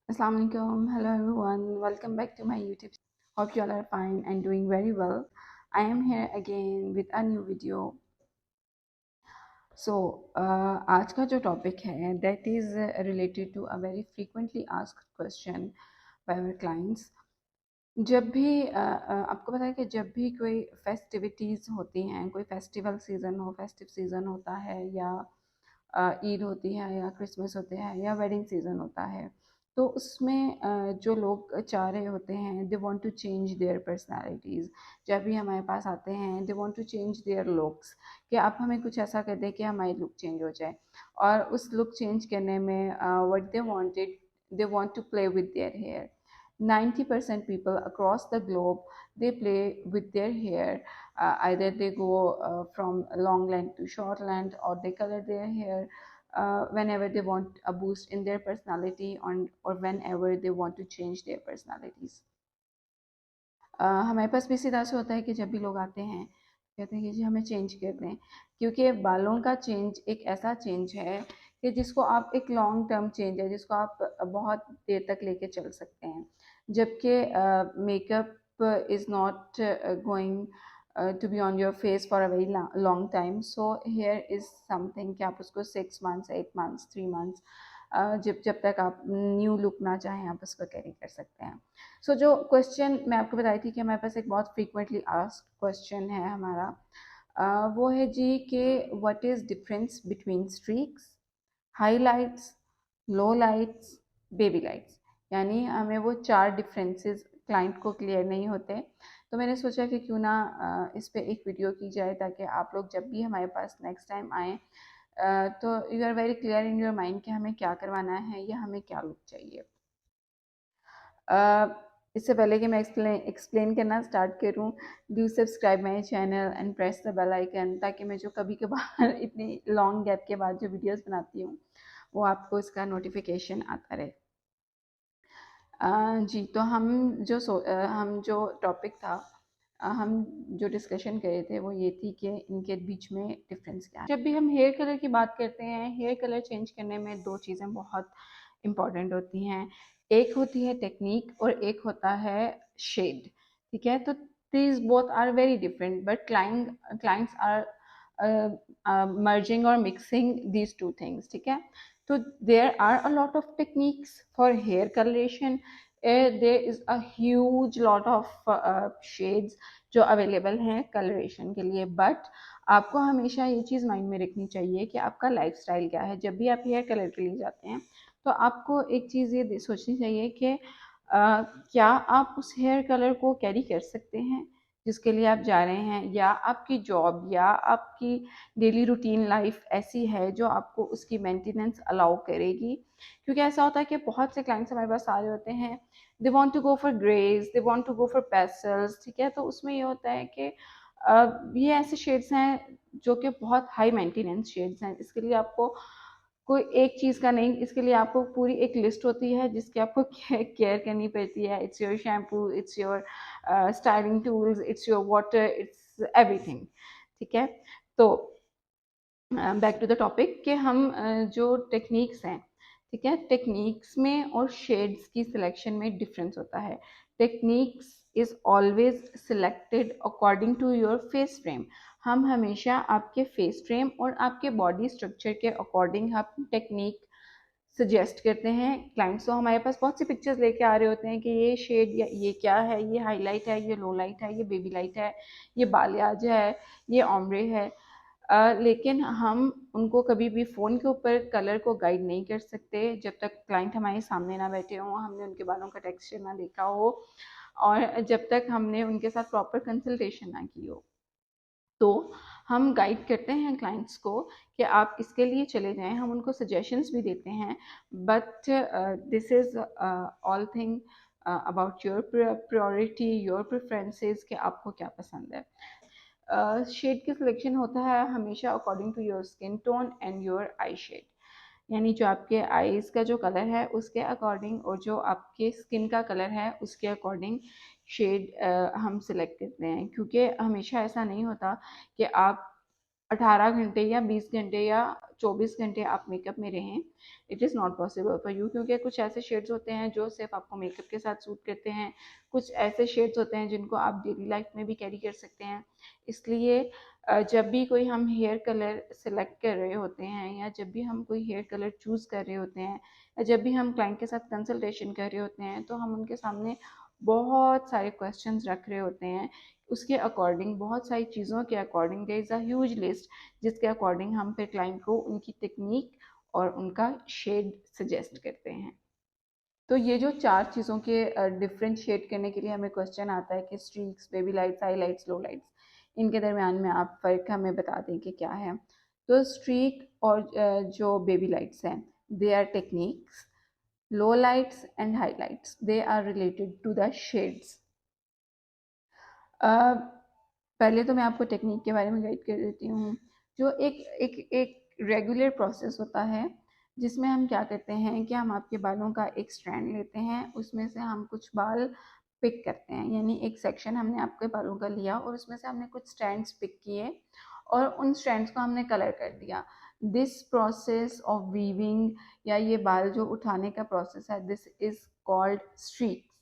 Assalamualaikum. Hello everyone. Welcome back to my YouTube. Hope you all are fine and doing very well. I am here again with a new video. So आज का जो topic है that is related to a very frequently asked question by our clients. जब भी आपको पता है कि जब भी कोई फेस्टिविटीज़ होती हैं, कोई फेस्टिवल सीज़न हो, फेस्टिव सीज़न होता है या ईद होती है या क्रिसमस होते हैं या वेडिंग सीज़न होता है, तो उसमें जो लोग चाह रहे होते हैं they want to change their personalities. जब भी हमारे पास आते हैं they want to change their looks, कि आप हमें कुछ ऐसा कर दें कि हमारी लुक चेंज हो जाए। और उस लुक चेंज करने में what they wanted, they want to play with their hair. 90% people across the globe, they play with their hair. Either they go from long length to short length, or they color their hair whenever they want a boost in their personality, or whenever they want to change their personalities. हमारे पास भी इसी तरह से होता है कि जब भी लोग आते हैं कहते हैं कि जी हमें चेंज कर दें, क्योंकि बालों का चेंज एक ऐसा चेंज है कि जिसको आप एक लॉन्ग टर्म चेंज है जिसको आप बहुत देर तक लेके चल सकते हैं, जबकि makeup is not going to be on your face for a very long time. So here is something कि आप उसको 6 months, 8 months, 3 months, जब जब तक आप न्यू लुक ना चाहें आप उसको कैरी कर सकते हैं। सो जो क्वेश्चन मैं आपको बताई थी कि हमारे पास एक बहुत फ्रीक्वेंटली आस्क्ड क्वेश्चन है हमारा, वो है जी कि what is difference between streaks, highlights, low lights, baby lights. यानी हमें वो चार डिफरेंसेस क्लाइंट को क्लियर नहीं होते, तो मैंने सोचा कि क्यों ना इस पे एक वीडियो की जाए ताकि आप लोग जब भी हमारे पास नेक्स्ट टाइम आएँ तो you are very clear in your mind कि हमें क्या करवाना है या हमें क्या लुक चाहिए। इससे पहले कि मैं एक्सप्लेन करना स्टार्ट करूं, do subscribe my channel and press the bell icon, ताकि मैं जो कभी कभार इतनी लॉन्ग गैप के बाद जो वीडियोस बनाती हूँ वो आपको इसका नोटिफिकेशन आता रहे। जी, तो हम जो टॉपिक था, हम जो डिस्कशन कर रहे थे वो ये थी कि इनके बीच में डिफरेंस क्या है। जब भी हम हेयर कलर की बात करते हैं, हेयर कलर चेंज करने में दो चीज़ें बहुत इम्पॉर्टेंट होती हैं। एक होती है टेक्निक और एक होता है शेड। ठीक है, तो these both are very different, but clients are merging और मिक्सिंग दीज टू थिंग्स। ठीक है, so there are a lot of techniques for hair coloration. There is a huge lot of shades जो available हैं colouration के लिए, but आपको हमेशा ये चीज़ माइंड में रखनी चाहिए कि आपका लाइफस्टाइल क्या है। जब भी आप हेयर कलर के लिए जाते हैं तो आपको एक चीज़ ये सोचनी चाहिए कि क्या आप उस हेयर कलर को कैरी कर सकते हैं जिसके लिए आप जा रहे हैं, या आपकी जॉब या आपकी डेली रूटीन लाइफ ऐसी है जो आपको उसकी मेंटेनेंस अलाउ करेगी। क्योंकि ऐसा होता है कि बहुत से क्लाइंट्स हमारे पास आ रहे होते हैं, they want to go for greys, they want to go for pastels. ठीक है, तो उसमें ये होता है कि ये ऐसे शेड्स हैं जो कि बहुत हाई मेंटेनेंस शेड्स हैं। इसके लिए आपको कोई एक चीज़ का नहीं, इसके लिए आपको पूरी एक लिस्ट होती है जिसकी आपको केयर करनी पड़ती है। It's your shampoo, it's your styling tools, it's your water, it's everything. ठीक है, तो बैक टू द टॉपिक कि हम जो टेक्निक्स हैं, ठीक है, टेक्निक्स में और शेड्स की सिलेक्शन में डिफरेंस होता है। Techniques is always selected according to your face frame. हम हमेशा आपके फेस फ्रेम और आपके बॉडी स्ट्रक्चर के अकॉर्डिंग हम टेक्निक सजेस्ट करते हैं क्लाइंट्स। तो हमारे पास बहुत सी पिक्चर्स लेके आ रहे होते हैं कि ये शेड या ये क्या है, ये हाईलाइट है, ये लो लाइट है, ये बेबी लाइट है, ये बालियाज है, ये ओम्ब्रे है। लेकिन हम उनको कभी भी फ़ोन के ऊपर कलर को गाइड नहीं कर सकते जब तक क्लाइंट हमारे सामने ना बैठे हों, हमने उनके बालों का टेक्सचर ना देखा हो, और जब तक हमने उनके साथ प्रॉपर कंसल्टेशन ना की हो। तो हम गाइड करते हैं क्लाइंट्स को कि आप इसके लिए चले जाएं, हम उनको सजेशंस भी देते हैं, but this is all thing about your priority, your preferences, कि आपको क्या पसंद है। शेड की सिलेक्शन होता है हमेशा according to your skin tone and your eye shade. यानी जो आपके आईज का जो कलर है उसके अकॉर्डिंग और जो आपके स्किन का कलर है उसके अकॉर्डिंग शेड हम सिलेक्ट करते हैं। क्योंकि हमेशा ऐसा नहीं होता कि आप 18 घंटे या 20 घंटे या 24 घंटे आप मेकअप में रहें, it is not possible for you, क्योंकि कुछ ऐसे शेड्स होते हैं जो सिर्फ आपको मेकअप के साथ सूट करते हैं, कुछ ऐसे शेड्स होते हैं जिनको आप डेली लाइफ में भी कैरी कर सकते हैं। इसलिए जब भी कोई हम हेयर कलर सेलेक्ट कर रहे होते हैं, या जब भी हम कोई हेयर कलर चूज़ कर रहे होते हैं, या जब भी हम क्लाइंट के साथ कंसल्टेशन कर रहे होते हैं, तो हम उनके सामने बहुत सारे क्वेश्चंस रख रहे होते हैं। उसके अकॉर्डिंग, बहुत सारी चीज़ों के according, there is a huge list, जिसके अकॉर्डिंग हम फिर क्लाइंट को उनकी टेक्निक और उनका शेड सजेस्ट करते हैं। तो ये जो 4 चीज़ों के डिफ्रेंशिएट करने के लिए हमें क्वेश्चन आता है कि स्ट्रीक्स, बेबी लाइट्स, हाईलाइट्स, लो लाइट्स, इनके दरमियान में आप फ़र्क हमें बता दें कि क्या है। तो स्ट्रीक और जो बेबी लाइट्स हैं, they are techniques, low lights and highlights, they are related to the shades. पहले तो मैं आपको टेक्निक के बारे में गाइड कर देती हूँ। जो एक एक एक रेगुलर प्रोसेस होता है, जिसमें हम क्या करते हैं कि हम आपके बालों का एक स्ट्रैंड लेते हैं, उसमें से हम कुछ बाल पिक करते हैं, यानी एक सेक्शन हमने आपके बालों का लिया और उसमें से हमने कुछ स्ट्रैंड्स पिक किए और उन स्ट्रैंड्स को हमने कलर कर दिया। दिस प्रोसेस ऑफ वीविंग, या ये बाल जो उठाने का प्रोसेस है, दिस इज़ कॉल्ड स्ट्रीक्स।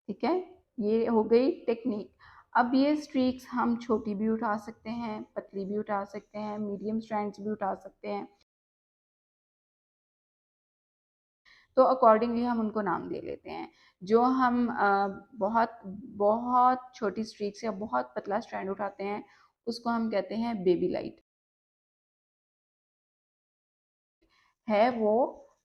ठीक है, ये हो गई टेक्निक। अब ये स्ट्रीक्स हम छोटी भी उठा सकते हैं, पतली भी उठा सकते हैं, मीडियम स्ट्रैंड्स भी उठा सकते हैं, तो अकॉर्डिंगली हम उनको नाम दे लेते हैं। जो हम बहुत बहुत छोटी स्ट्रीक्स या बहुत पतला स्ट्रैंड उठाते हैं, उसको हम कहते हैं बेबी लाइट। है वो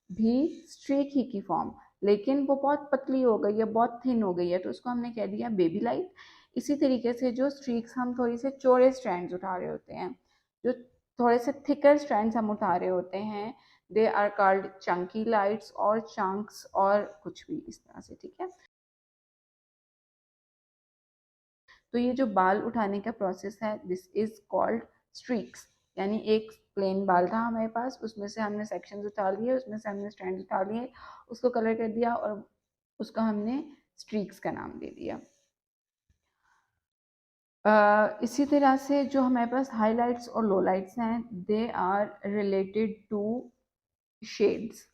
भी स्ट्रीक ही की फॉर्म, लेकिन वो बहुत पतली हो गई है, बहुत थिन हो गई है, तो उसको हमने कह दिया बेबी लाइट। इसी तरीके से जो स्ट्रीक्स हम थोड़ी से चौड़े स्ट्रैंड्स उठा रहे होते हैं, जो थोड़े से थिकर स्ट्रैंड्स हम उठा रहे होते हैं, they are called chunky lights और चंक्स और कुछ भी इस तरह से। ठीक है, तो ये जो बाल उठाने का प्रोसेस है, दिस इज कॉल्ड स्ट्रीक्स। यानी एक प्लेन बाल था हमारे पास, उसमें से हमने सेक्शंस उठा लिए, उसमें से हमने स्ट्रैंड उठा लिए, उसको कलर कर दिया और उसको हमने स्ट्रीक्स का नाम दे दिया। इसी तरह से जो हमारे पास हाइलाइट्स और लोलाइट्स हैं, they are related to shades.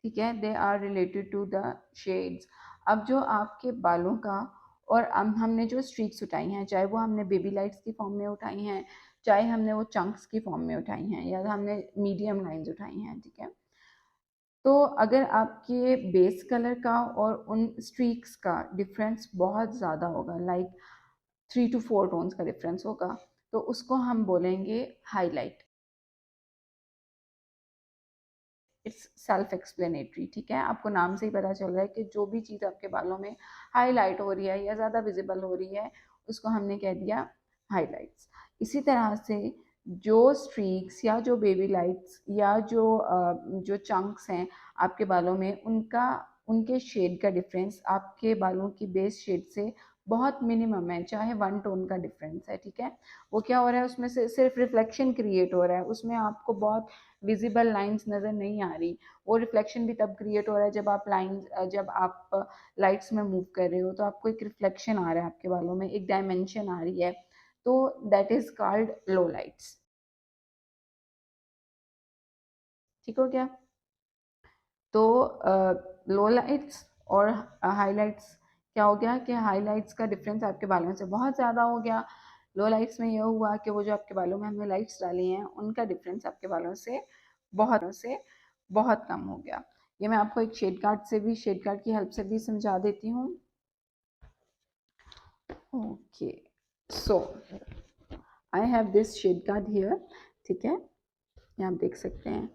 ठीक है, they are related to the shades. अब जो आपके बालों का, और हमने जो स्ट्रीक्स उठाई हैं, चाहे वो हमने बेबी लाइट्स की फॉर्म में उठाई हैं, चाहे हमने वो चंक्स की फॉर्म में उठाई हैं, या हमने मीडियम लाइंस उठाई हैं, ठीक है, तो अगर आपके बेस कलर का और उन स्ट्रीक्स का डिफरेंस बहुत ज़्यादा होगा, लाइक 3 to 4 टोन्स का डिफरेंस होगा, तो उसको हम बोलेंगे हाईलाइट। It's self explanatory. ठीक है, आपको नाम से ही पता चल रहा है कि जो भी चीज़ आपके बालों में हाईलाइट हो रही है या ज़्यादा विजिबल हो रही है, उसको हमने कह दिया हाईलाइट्स। इसी तरह से जो स्ट्रीक्स या जो बेबी लाइट्स या जो चंक्स हैं आपके बालों में, उनका उनके शेड का डिफरेंस आपके बालों की बेस शेड से बहुत मिनिमम है, चाहे 1 टोन का डिफरेंस है। ठीक है, वो क्या हो रहा है, उसमें से सिर्फ रिफ्लेक्शन क्रिएट हो रहा है, उसमें आपको बहुत विजिबल लाइंस नज़र नहीं आ रही। वो रिफ्लेक्शन भी तब क्रिएट हो रहा है जब आप लाइट्स में मूव कर रहे हो, तो आपको एक रिफ्लेक्शन आ रहा है आपके बालों में, एक डायमेंशन आ रही है, तो that is called low lights. ठीक हो गया। तो लो लाइट्स और हाईलाइट्स, क्या हो गया कि हाईलाइट्स का डिफरेंस आपके बालों से बहुत ज़्यादा हो गया। लो लाइट्स में यह हुआ कि वो जो आपके बालों में हमने लाइट्स डाली हैं, उनका डिफरेंस आपके बालों से बहुत कम हो गया। ये मैं आपको एक शेड कार्ड की हेल्प से भी समझा देती हूँ। Okay, so I have this shade card here. ठीक है, ये आप देख सकते हैं।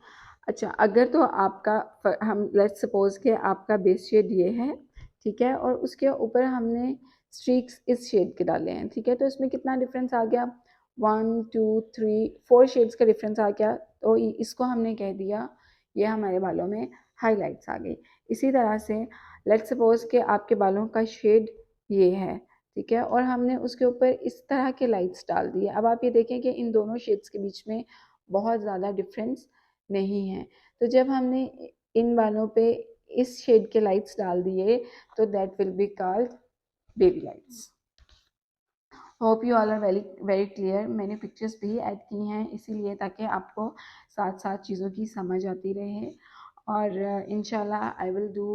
अच्छा, अगर तो आपका, हम लेट्स सपोज कि आपका बेस शेड ये है, ठीक है, और उसके ऊपर हमने स्ट्रीक्स इस शेड के डाले हैं, ठीक है, तो इसमें कितना डिफरेंस आ गया, 1 2 3 4 शेड्स का डिफरेंस आ गया, तो इसको हमने कह दिया ये हमारे बालों में हाईलाइट्स आ गई। इसी तरह से लेट्स सपोज कि आपके बालों का शेड ये है, ठीक है, और हमने उसके ऊपर इस तरह के लाइट्स डाल दिए। अब आप ये देखें कि इन दोनों शेड्स के बीच में बहुत ज़्यादा डिफरेंस नहीं है, तो जब हमने इन बालों पे इस शेड के लाइट्स डाल दिए, तो that will be called baby lights. Hope you all are very very clear. मैंने पिक्चर्स भी ऐड की हैं इसीलिए ताकि आपको साथ साथ चीज़ों की समझ आती रहे। और इंशाल्लाह I will do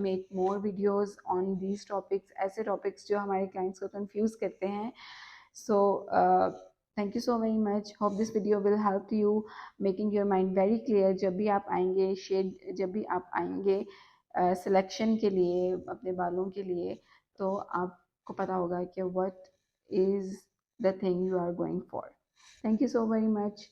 make more videos on these topics, ऐसे टॉपिक्स जो हमारे क्लाइंट्स को कंफ्यूज करते हैं। So thank you so very much. Hope this video will help you making your mind very clear. जब भी आप आएंगे शेड, जब भी आप आएंगे सिलेक्शन के लिए अपने बालों के लिए, तो आपको पता होगा कि what is the thing you are going for. Thank you so very much.